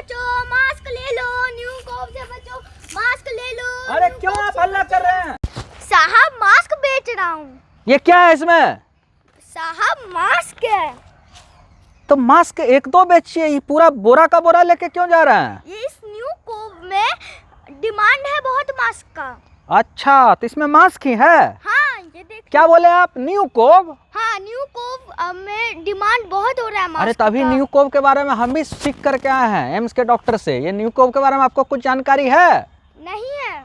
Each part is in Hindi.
बचो, मास्क ले लो, न्यू कोव से बचो, मास्क ले लो। अरे क्यों आप हल्ला कर रहे हैं? साहब मास्क बेच रहा हूँ। ये क्या है इसमें? साहब मास्क है। तो मास्क एक दो बेचिए, ये पूरा बोरा का बोरा लेके क्यों जा रहे हैं? ये इस न्यू कोव में डिमांड है बहुत मास्क का। अच्छा, तो इसमें मास्क ही है? हाँ ये देख। क्या बोले आप? New Cove? हाँ न्यू कोव में डिमांड बहुत हो रहा है मास्क अरे तभी का। न्यू कोव के बारे में हम भी सीख करके आए हैं एम्स के डॉक्टर से। ये न्यू कोव के बारे में आपको कुछ जानकारी है? नहीं है।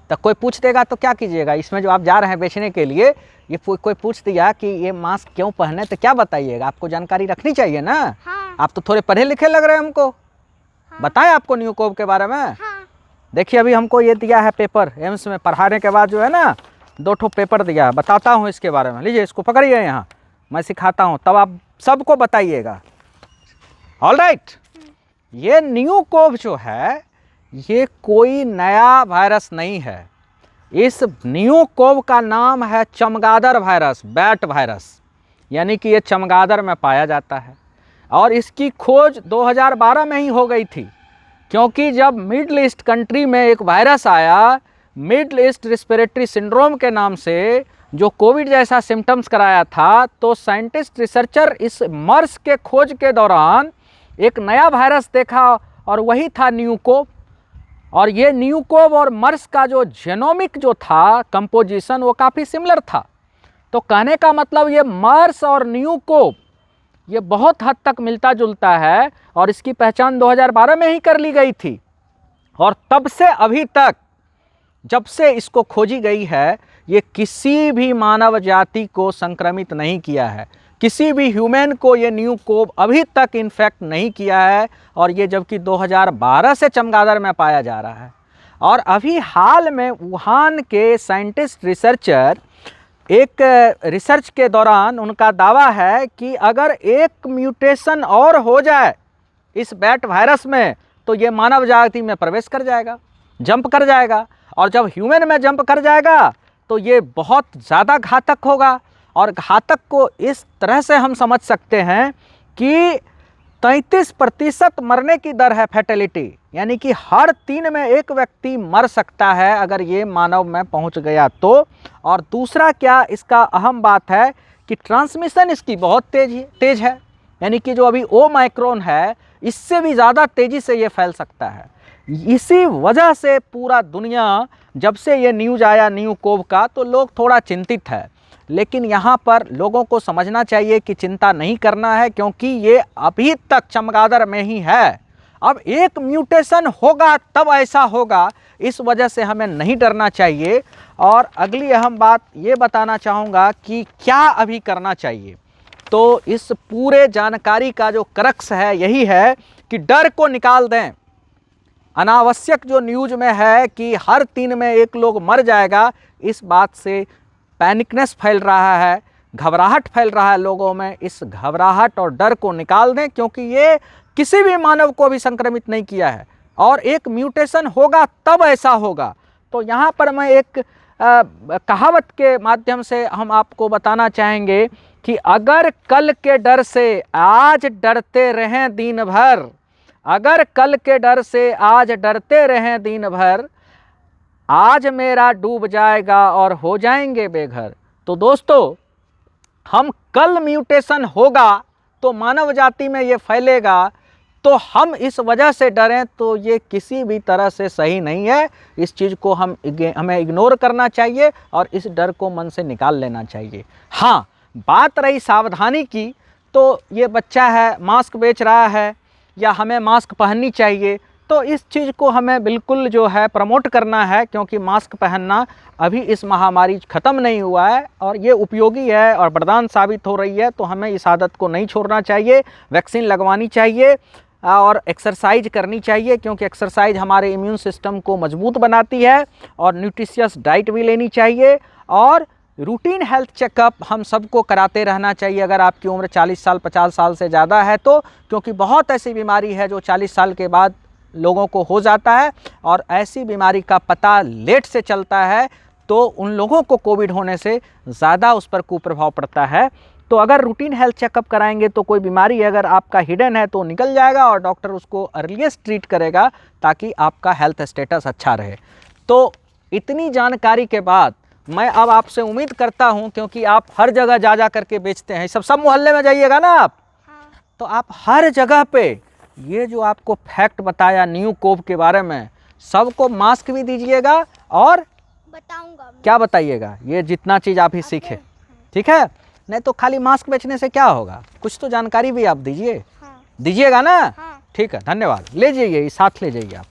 तो कोई पूछ देगा तो क्या कीजिएगा? इसमें जो आप जा रहे हैं बेचने के लिए, ये कोई पूछ दिया कि ये मास्क क्यों पहने, तो क्या बताइएगा? आपको जानकारी रखनी चाहिए ना। हाँ। आप तो थोड़े पढ़े लिखे लग रहे हैं हमको। हाँ। बताएं आपको न्यू कोव के बारे में। हाँ। देखिए अभी हमको ये दिया है पेपर, एम्स में पढ़ाने के बाद जो है ना 2 ठो पेपर दिया है, बताता हूँ इसके बारे में। लीजिए इसको पकड़िए, यहाँ मैं सिखाता हूँ, तब आप सबको बताइएगा। All right. ये न्यू कोव जो है ये कोई नया वायरस नहीं है। इस न्यू कोव का नाम है चमगादड़ वायरस, बैट वायरस, यानी कि ये चमगादड़ में पाया जाता है। और इसकी खोज 2012 में ही हो गई थी, क्योंकि जब मिडल ईस्ट कंट्री में एक वायरस आया मिडल ईस्ट रेस्पिरेटरी सिंड्रोम के नाम से, जो कोविड जैसा सिम्टम्स कराया था, तो साइंटिस्ट रिसर्चर इस मर्स के खोज के दौरान एक नया वायरस देखा और वही था न्यू कोव। और ये न्यू कोव और मर्स का जो जेनोमिक जो था कंपोजिशन वो काफ़ी सिमिलर था। तो कहने का मतलब ये मर्स और न्यू कोव ये बहुत हद तक मिलता जुलता है और इसकी पहचान 2012 में ही कर ली गई थी। और तब से अभी तक जब से इसको खोजी गई है, ये किसी भी मानव जाति को संक्रमित नहीं किया है, किसी भी ह्यूमन को ये न्यू कोव अभी तक इन्फेक्ट नहीं किया है। और ये जबकि 2012 से चमगादड़ में पाया जा रहा है। और अभी हाल में वुहान के साइंटिस्ट रिसर्चर एक रिसर्च के दौरान उनका दावा है कि अगर एक म्यूटेशन और हो जाए इस बैट वायरस में तो ये मानव जाति में प्रवेश कर जाएगा, जंप कर जाएगा। और जब ह्यूमन में जंप कर जाएगा तो ये बहुत ज़्यादा घातक होगा। और घातक को इस तरह से हम समझ सकते हैं कि 33% मरने की दर है फैटेलिटी, यानी कि हर 3 में 1 व्यक्ति मर सकता है अगर ये मानव में पहुंच गया तो। और दूसरा क्या इसका अहम बात है कि ट्रांसमिशन इसकी बहुत तेज है, यानी कि जो अभी ओमाइक्रोन है इससे भी ज़्यादा तेज़ी से ये फैल सकता है। इसी वजह से पूरा दुनिया, जब से ये न्यूज़ आया न्यू कोव का, तो लोग थोड़ा चिंतित है। लेकिन यहाँ पर लोगों को समझना चाहिए कि चिंता नहीं करना है, क्योंकि ये अभी तक चमगादड़ में ही है। अब एक म्यूटेशन होगा तब ऐसा होगा, इस वजह से हमें नहीं डरना चाहिए। और अगली अहम बात ये बताना चाहूँगा कि क्या अभी करना चाहिए। तो इस पूरे जानकारी का जो क्रक्स है यही है कि डर को निकाल दें। अनावश्यक जो न्यूज़ में है कि हर 3 में 1 लोग मर जाएगा, इस बात से पैनिकनेस फैल रहा है, घबराहट फैल रहा है लोगों में। इस घबराहट और डर को निकाल दें, क्योंकि ये किसी भी मानव को भी संक्रमित नहीं किया है। और एक म्यूटेशन होगा तब ऐसा होगा। तो यहाँ पर मैं एक कहावत के माध्यम से हम आपको बताना चाहेंगे कि अगर कल के डर से आज डरते रहें दिन भर, अगर कल के डर से आज डरते रहें दिन भर, आज मेरा डूब जाएगा और हो जाएंगे बेघर। तो दोस्तों, हम कल म्यूटेशन होगा तो मानव जाति में ये फैलेगा, तो हम इस वजह से डरें तो ये किसी भी तरह से सही नहीं है। इस चीज़ को हमें इग्नोर करना चाहिए और इस डर को मन से निकाल लेना चाहिए। हाँ, बात रही सावधानी की, तो ये बच्चा है मास्क बेच रहा है या हमें मास्क पहननी चाहिए, तो इस चीज़ को हमें बिल्कुल जो है प्रमोट करना है, क्योंकि मास्क पहनना अभी इस महामारी ख़त्म नहीं हुआ है और ये उपयोगी है और वरदान साबित हो रही है। तो हमें इस आदत को नहीं छोड़ना चाहिए, वैक्सीन लगवानी चाहिए और एक्सरसाइज करनी चाहिए, क्योंकि एक्सरसाइज हमारे इम्यून सिस्टम को मजबूत बनाती है। और न्यूट्रिशियस डाइट भी लेनी चाहिए और रूटीन हेल्थ चेकअप हम सबको कराते रहना चाहिए अगर आपकी उम्र 40 साल 50 साल से ज़्यादा है तो, क्योंकि बहुत ऐसी बीमारी है जो 40 साल के बाद लोगों को हो जाता है और ऐसी बीमारी का पता लेट से चलता है, तो उन लोगों को कोविड होने से ज़्यादा उस पर कुप्रभाव पड़ता है। तो अगर रूटीन हेल्थ चेकअप कराएंगे तो कोई बीमारी अगर आपका हिडन है तो निकल जाएगा और डॉक्टर उसको अर्लीस्ट ट्रीट करेगा ताकि आपका हेल्थ स्टेटस अच्छा रहे। तो इतनी जानकारी के बाद मैं अब आपसे उम्मीद करता हूं, क्योंकि आप हर जगह जा जा करके बेचते हैं, सब मोहल्ले में जाइएगा ना आप, हाँ। तो आप हर जगह पे ये जो आपको फैक्ट बताया न्यू कोव के बारे में, सबको मास्क भी दीजिएगा और बताऊंगा मैं। क्या बताइएगा, ये जितना चीज़ आप ही सीखे, ठीक है। नहीं तो खाली मास्क बेचने से क्या होगा, कुछ तो जानकारी भी आप दीजिए, हाँ। दीजिएगा ना। हाँ। ठीक है, धन्यवाद। ले जाइए, साथ ले जाइए आप।